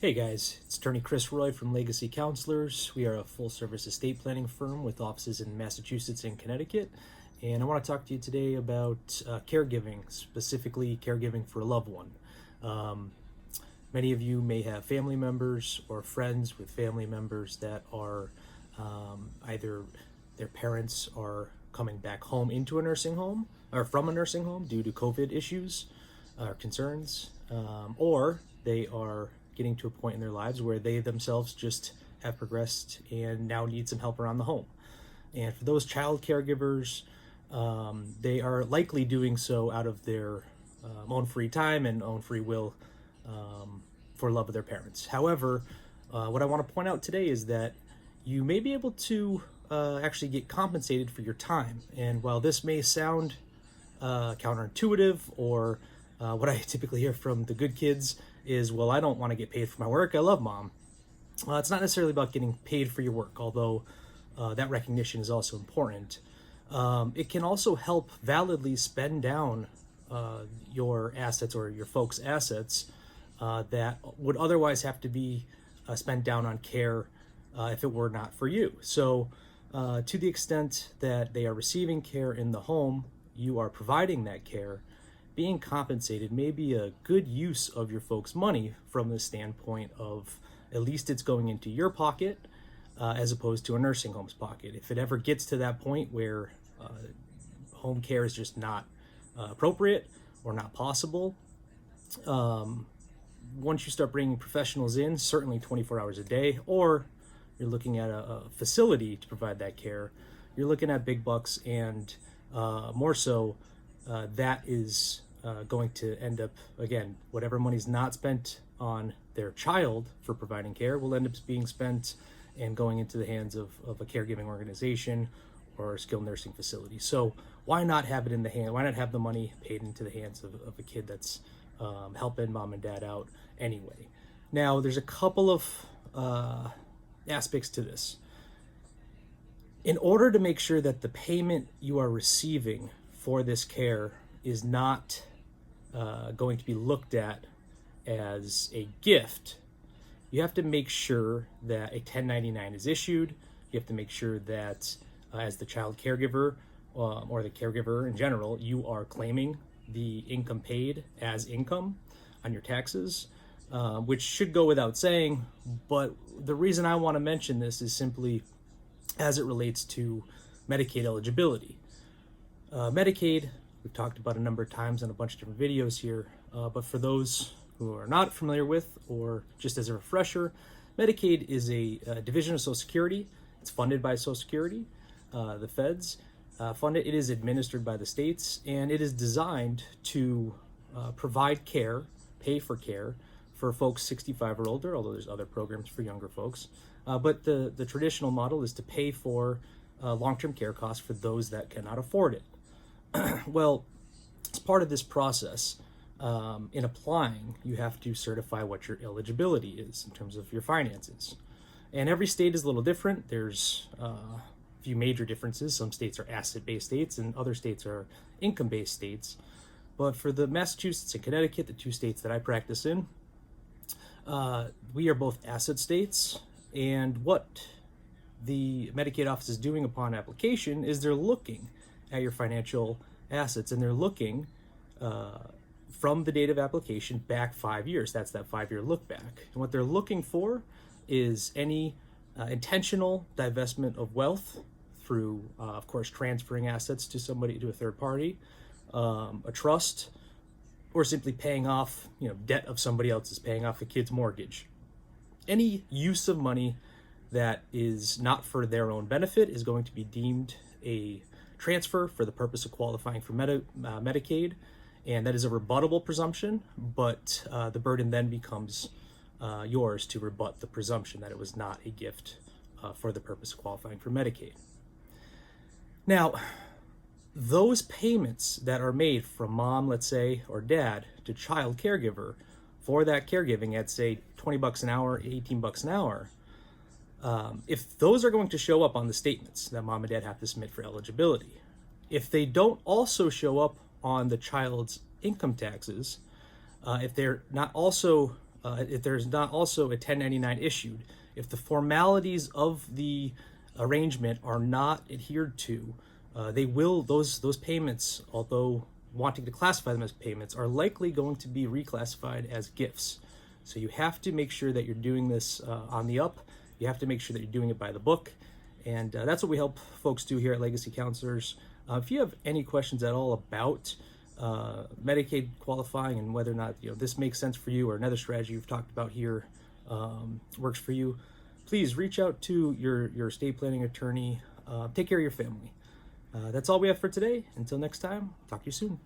Hey guys, it's attorney Chris Roy from Legacy Counselors. We are a full-service estate planning firm with offices in Massachusetts and Connecticut. And I want to talk to you today about caregiving, specifically caregiving for a loved one. Many of you may have family members or friends with family members that are either their parents are coming back home into a nursing home or from a nursing home due to COVID issues or concerns, or they are getting to a point in their lives where they themselves just have progressed and now need some help around the home. And for those child caregivers, they are likely doing so out of their own free time and own free will, for love of their parents. However, what I want to point out today is that you may be able to actually get compensated for your time. And while this may sound counterintuitive, or what I typically hear from the good kids is, well, I don't want to get paid for my work. I love mom. It's not necessarily about getting paid for your work, although that recognition is also important. It can also help validly spend down your assets or your folks' assets that would otherwise have to be spent down on care if it were not for you. So to the extent that they are receiving care in the home, you are providing that care, being compensated may be a good use of your folks' money from the standpoint of at least it's going into your pocket as opposed to a nursing home's pocket. If it ever gets to that point where home care is just not appropriate or not possible, once you start bringing professionals in, certainly 24 hours a day, or you're looking at a facility to provide that care, you're looking at big bucks, and more so, that is going to end up, again, whatever money's not spent on their child for providing care will end up being spent and going into the hands of a caregiving organization or a skilled nursing facility. So why not have it in the hand? Why not have the money paid into the hands of a kid that's helping mom and dad out anyway? Now, there's a couple of aspects to this. In order to make sure that the payment you are receiving for this care is not going to be looked at as a gift, you have to make sure that a 1099 is issued. You have to make sure that as the child caregiver or the caregiver in general, you are claiming the income paid as income on your taxes, which should go without saying. But the reason I want to mention this is simply as it relates to Medicaid eligibility. Medicaid, we've talked about a number of times on a bunch of different videos here, but for those who are not familiar with, or just as a refresher, Medicaid is a division of Social Security. It's funded by Social Security. The feds fund it. It is administered by the states, and it is designed to provide care, pay for care for folks 65 or older, although there's other programs for younger folks. But the traditional model is to pay for long-term care costs for those that cannot afford it. Well, as part of this process, in applying, you have to certify what your eligibility is in terms of your finances. And every state is a little different. There's a few major differences. Some states are asset-based states and other states are income-based states. But for the Massachusetts and Connecticut, the two states that I practice in, we are both asset states. And what the Medicaid office is doing upon application is they're looking at your financial assets, and they're looking from the date of application back 5 years. That's that 5-year look back. And what they're looking for is any intentional divestment of wealth through, of course, transferring assets to somebody, to a third party, a trust, or simply paying off, debt of somebody else's, paying off a kid's mortgage. Any use of money that is not for their own benefit is going to be deemed a transfer for the purpose of qualifying for Medicaid, and that is a rebuttable presumption, but the burden then becomes yours to rebut the presumption that it was not a gift for the purpose of qualifying for Medicaid. Now, those payments that are made from mom, let's say, or dad to child caregiver for that caregiving at, say, $20 an hour, $18 an hour, if those are going to show up on the statements that mom and dad have to submit for eligibility, if they don't also show up on the child's income taxes, if they're not also if there's not also a 1099 issued, if the formalities of the arrangement are not adhered to, those payments, although wanting to classify them as payments, are likely going to be reclassified as gifts. So you have to make sure that you're doing this on the up. You have to make sure that you're doing it by the book. And that's what we help folks do here at Legacy Counselors. If you have any questions at all about Medicaid qualifying and whether or not this makes sense for you, or another strategy you've talked about here works for you, please reach out to your estate planning attorney. Take care of your family. That's all we have for today. Until next time, talk to you soon.